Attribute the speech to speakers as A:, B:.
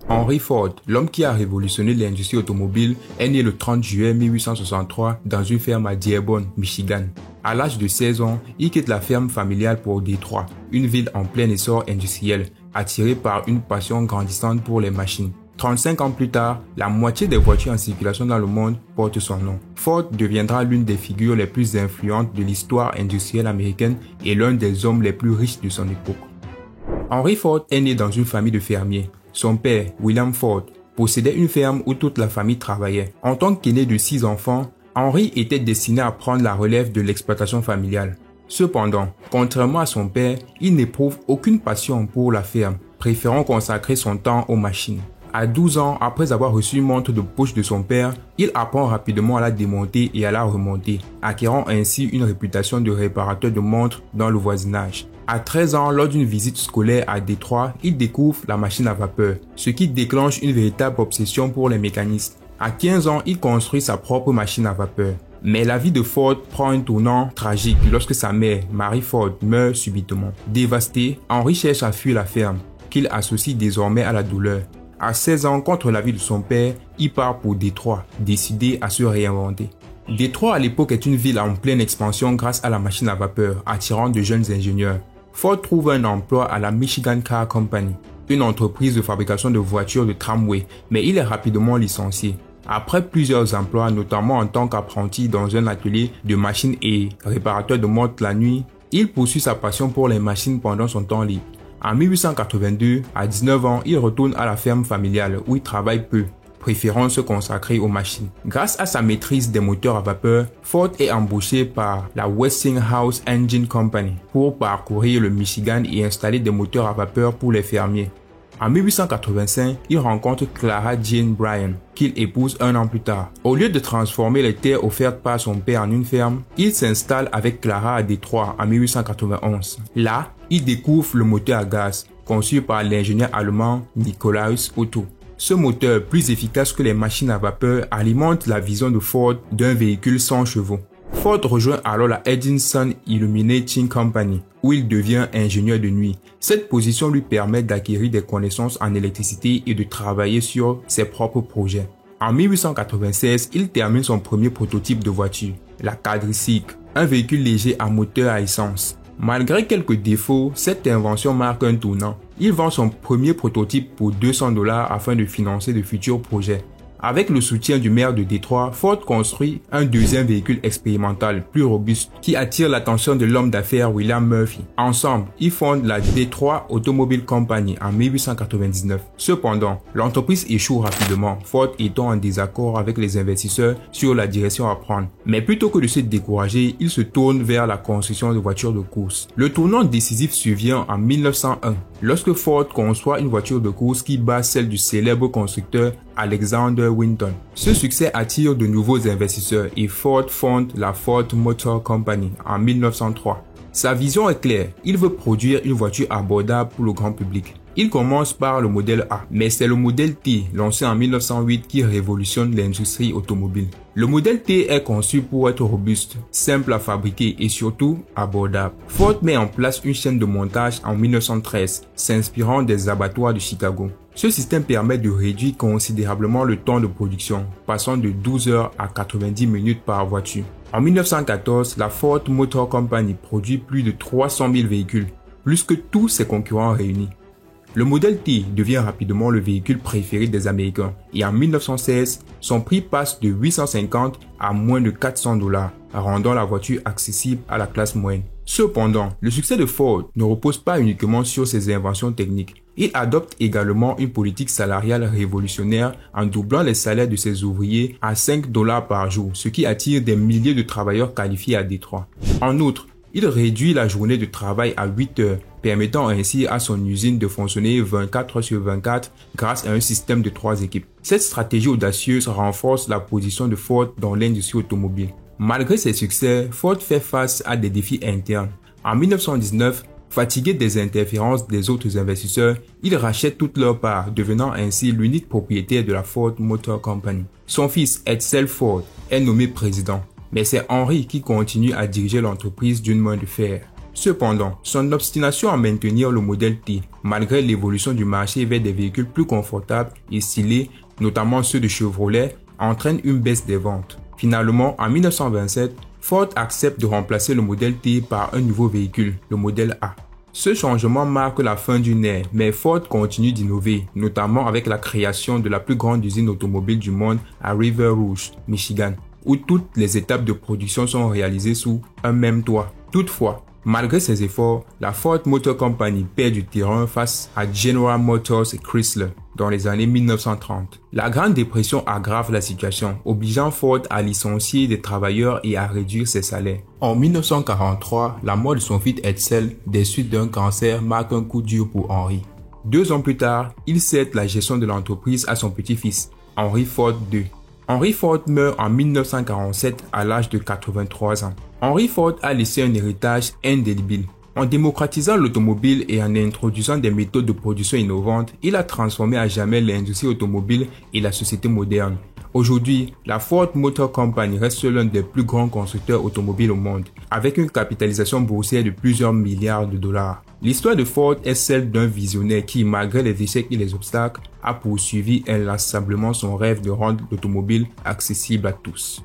A: Henry Ford, l'homme qui a révolutionné l'industrie automobile, est né le 30 juillet 1863 dans une ferme à Dearborn, Michigan. À l'âge de 16 ans, il quitte la ferme familiale pour Détroit, une ville en plein essor industriel, attiré par une passion grandissante pour les machines. 35 ans plus tard, la moitié des voitures en circulation dans le monde portent son nom. Ford deviendra l'une des figures les plus influentes de l'histoire industrielle américaine et l'un des hommes les plus riches de son époque. Henry Ford est né dans une famille de fermiers. Son père, William Ford, possédait une ferme où toute la famille travaillait. En tant qu'aîné de 6 enfants, Henry était destiné à prendre la relève de l'exploitation familiale. Cependant, contrairement à son père, il n'éprouve aucune passion pour la ferme, préférant consacrer son temps aux machines. À 12 ans, après avoir reçu une montre de poche de son père, il apprend rapidement à la démonter et à la remonter, acquérant ainsi une réputation de réparateur de montres dans le voisinage. À 13 ans, lors d'une visite scolaire à Détroit, il découvre la machine à vapeur, ce qui déclenche une véritable obsession pour les mécanistes. À 15 ans, il construit sa propre machine à vapeur. Mais la vie de Ford prend un tournant tragique lorsque sa mère, Mary Ford, meurt subitement. Dévasté, Henry cherche à fuir la ferme, qu'il associe désormais à la douleur. À 16 ans, contre l'avis de son père, il part pour Détroit, décidé à se réinventer. Détroit à l'époque est une ville en pleine expansion grâce à la machine à vapeur, attirant de jeunes ingénieurs. Ford trouve un emploi à la Michigan Car Company, une entreprise de fabrication de voitures de tramway, mais il est rapidement licencié. Après plusieurs emplois, notamment en tant qu'apprenti dans un atelier de machines et réparateur de montres la nuit, il poursuit sa passion pour les machines pendant son temps libre. En 1882, à 19 ans, il retourne à la ferme familiale où il travaille peu, préférant se consacrer aux machines. Grâce à sa maîtrise des moteurs à vapeur, Ford est embauché par la Westinghouse Engine Company pour parcourir le Michigan et installer des moteurs à vapeur pour les fermiers. En 1885, il rencontre Clara Jane Bryan, qu'il épouse un an plus tard. Au lieu de transformer les terres offertes par son père en une ferme, il s'installe avec Clara à Détroit en 1891. Là, il découvre le moteur à gaz, conçu par l'ingénieur allemand Nikolaus Otto. Ce moteur, plus efficace que les machines à vapeur, alimente la vision de Ford d'un véhicule sans chevaux. Ford rejoint alors la Edison Illuminating Company, où il devient ingénieur de nuit. Cette position lui permet d'acquérir des connaissances en électricité et de travailler sur ses propres projets. En 1896, il termine son premier prototype de voiture, la quadricycle, un véhicule léger à moteur à essence. Malgré quelques défauts, cette invention marque un tournant. Il vend son premier prototype pour $200 afin de financer de futurs projets. Avec le soutien du maire de Détroit, Ford construit un deuxième véhicule expérimental plus robuste qui attire l'attention de l'homme d'affaires William Murphy. Ensemble, ils fondent la Detroit Automobile Company en 1899. Cependant, l'entreprise échoue rapidement, Ford étant en désaccord avec les investisseurs sur la direction à prendre. Mais plutôt que de se décourager, il se tourne vers la construction de voitures de course. Le tournant décisif survient en 1901, lorsque Ford conçoit une voiture de course qui bat celle du célèbre constructeur Alexander Winton. Ce succès attire de nouveaux investisseurs et Ford fonde la Ford Motor Company en 1903. Sa vision est claire, il veut produire une voiture abordable pour le grand public. Il commence par le modèle A, mais c'est le modèle T, lancé en 1908, qui révolutionne l'industrie automobile. Le modèle T est conçu pour être robuste, simple à fabriquer et surtout abordable. Ford met en place une chaîne de montage en 1913, s'inspirant des abattoirs de Chicago. Ce système permet de réduire considérablement le temps de production, passant de 12 heures à 90 minutes par voiture. En 1914, la Ford Motor Company produit plus de 300 000 véhicules, plus que tous ses concurrents réunis. Le modèle T devient rapidement le véhicule préféré des Américains et en 1916, son prix passe de 850 à moins de $400, rendant la voiture accessible à la classe moyenne. Cependant, le succès de Ford ne repose pas uniquement sur ses inventions techniques. Il adopte également une politique salariale révolutionnaire en doublant les salaires de ses ouvriers à $5 par jour, ce qui attire des milliers de travailleurs qualifiés à Détroit. En outre, il réduit la journée de travail à 8 heures, permettant ainsi à son usine de fonctionner 24 heures sur 24 grâce à un système de 3 équipes. Cette stratégie audacieuse renforce la position de Ford dans l'industrie automobile. Malgré ses succès, Ford fait face à des défis internes. En 1919, fatigué des interférences des autres investisseurs, il rachète toutes leurs parts, devenant ainsi l'unique propriétaire de la Ford Motor Company. Son fils, Edsel Ford, est nommé président, mais c'est Henry qui continue à diriger l'entreprise d'une main de fer. Cependant, son obstination à maintenir le modèle T, malgré l'évolution du marché vers des véhicules plus confortables et stylés, notamment ceux de Chevrolet, entraîne une baisse des ventes. Finalement, en 1927, Ford accepte de remplacer le modèle T par un nouveau véhicule, le modèle A. Ce changement marque la fin d'une ère, mais Ford continue d'innover, notamment avec la création de la plus grande usine automobile du monde à River Rouge, Michigan, où toutes les étapes de production sont réalisées sous un même toit. Toutefois, malgré ses efforts, la Ford Motor Company perd du terrain face à General Motors et Chrysler dans les années 1930. La Grande Dépression aggrave la situation, obligeant Ford à licencier des travailleurs et à réduire ses salaires. En 1943, la mort de son fils Edsel des suites d'un cancer marque un coup dur pour Henry. 2 ans plus tard, il cède la gestion de l'entreprise à son petit-fils, Henry Ford II. Henry Ford meurt en 1947 à l'âge de 83 ans. Henry Ford a laissé un héritage indélébile. En démocratisant l'automobile et en introduisant des méthodes de production innovantes, il a transformé à jamais l'industrie automobile et la société moderne. Aujourd'hui, la Ford Motor Company reste l'un des plus grands constructeurs automobiles au monde, avec une capitalisation boursière de plusieurs milliards de dollars. L'histoire de Ford est celle d'un visionnaire qui, malgré les échecs et les obstacles, a poursuivi inlassablement son rêve de rendre l'automobile accessible à tous.